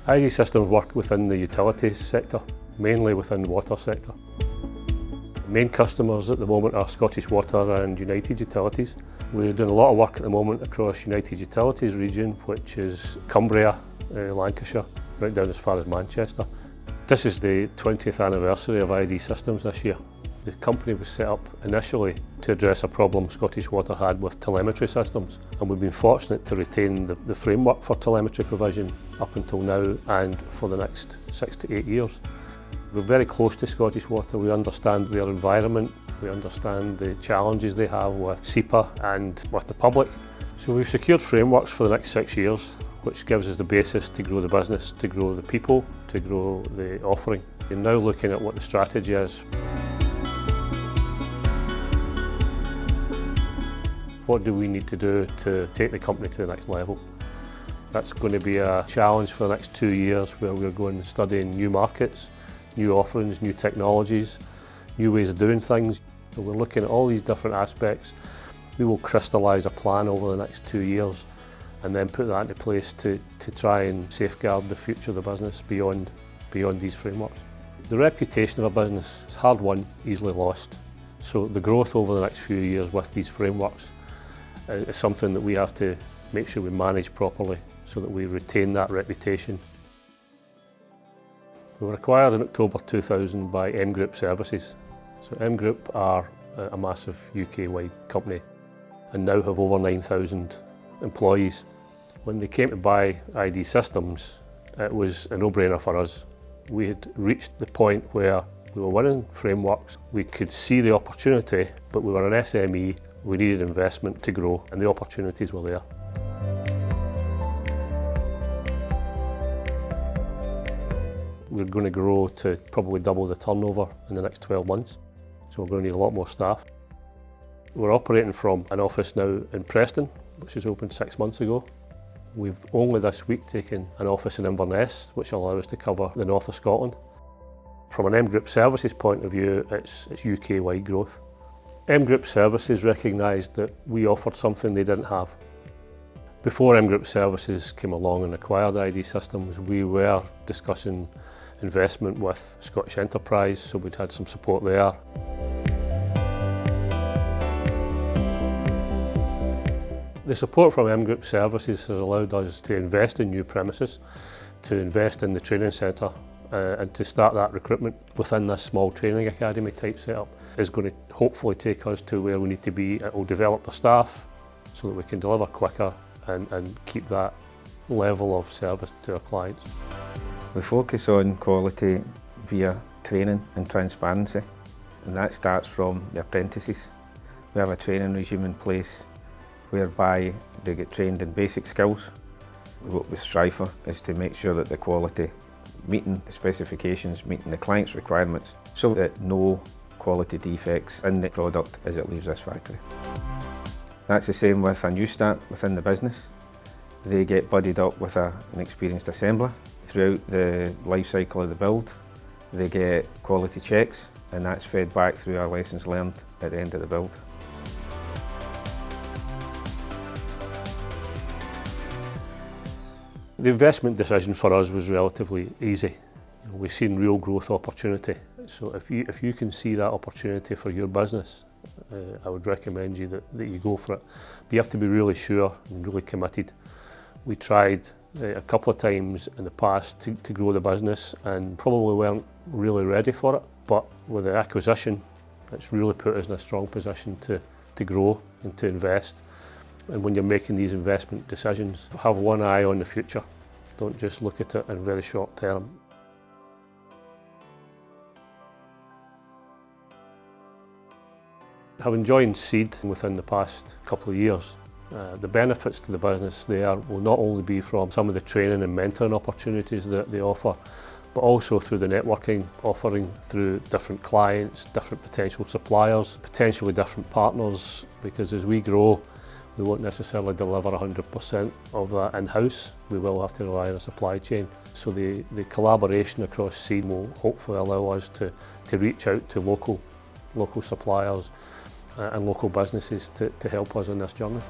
ID Systems work within the utilities sector, mainly within the water sector. The main customers at the moment are Scottish Water and United Utilities. We're doing a lot of work at the moment across United Utilities region, which is Cumbria, Lancashire, right down as far as Manchester. This is the 20th anniversary of ID Systems this year. The company was set up initially to address a problem Scottish Water had with telemetry systems, and we've been fortunate to retain the framework for telemetry provision up until now and for the next 6 to 8 years. We're very close to Scottish Water. We understand their environment, we understand the challenges they have with SEPA and with the public. So we've secured frameworks for the next 6 years, which gives us the basis to grow the business, to grow the people, to grow the offering. We're now looking at what the strategy is. What do we need to do to take the company to the next level? That's going to be a challenge for the next 2 years, where we're going and studying new markets, new offerings, new technologies, new ways of doing things. So we're looking at all these different aspects. We will crystallise a plan over the next 2 years and then put that into place to try and safeguard the future of the business beyond these frameworks. The reputation of a business is hard won, easily lost. So the growth over the next few years with these frameworks is something that we have to make sure we manage properly so that we retain that reputation. We were acquired in October 2000 by M Group Services. So M Group are a massive UK-wide company and now have over 9,000 employees. When they came to buy ID Systems, it was a no-brainer for us. We had reached the point where we were winning frameworks, we could see the opportunity, but we were an SME, we needed investment to grow, and the opportunities were there. We're going to grow to probably double the turnover in the next 12 months, so we're going to need a lot more staff. We're operating from an office now in Preston, which was opened 6 months ago. We've only this week taken an office in Inverness, which will allow us to cover the north of Scotland. From an M Group Services point of view, it's UK-wide growth. M Group Services recognised that we offered something they didn't have. Before M Group Services came along and acquired ID Systems, we were discussing investment with Scottish Enterprise, so we'd had some support there. The support from M Group Services has allowed us to invest in new premises, to invest in the training centre, and to start that recruitment within this small training academy type setup is going to hopefully take us to where we need to be. It will develop the staff so that we can deliver quicker and keep that level of service to our clients. We focus on quality via training and transparency, and that starts from the apprentices. We have a training regime in place whereby they get trained in basic skills. What we strive for is to make sure that the quality meeting the specifications, meeting the client's requirements, so that no quality defects in the product as it leaves this factory. That's the same with a new start within the business. They get buddied up with an experienced assembler. Throughout the life cycle of the build, they get quality checks, and that's fed back through our lessons learned at the end of the build. The investment decision for us was relatively easy. We've seen real growth opportunity. So if you can see that opportunity for your business, I would recommend you that you go for it. But you have to be really sure and really committed. We tried a couple of times in the past to grow the business and probably weren't really ready for it. But with the acquisition, it's really put us in a strong position to grow and to invest. And when you're making these investment decisions, have one eye on the future. Don't just look at it in very short term. Having joined Seed within the past couple of years, the benefits to the business there will not only be from some of the training and mentoring opportunities that they offer, but also through the networking offering, through different clients, different potential suppliers, potentially different partners, because as we grow, we won't necessarily deliver 100% of that in-house. We will have to rely on a supply chain. So the collaboration across Seed will hopefully allow us to reach out to local suppliers and local businesses to help us on this journey.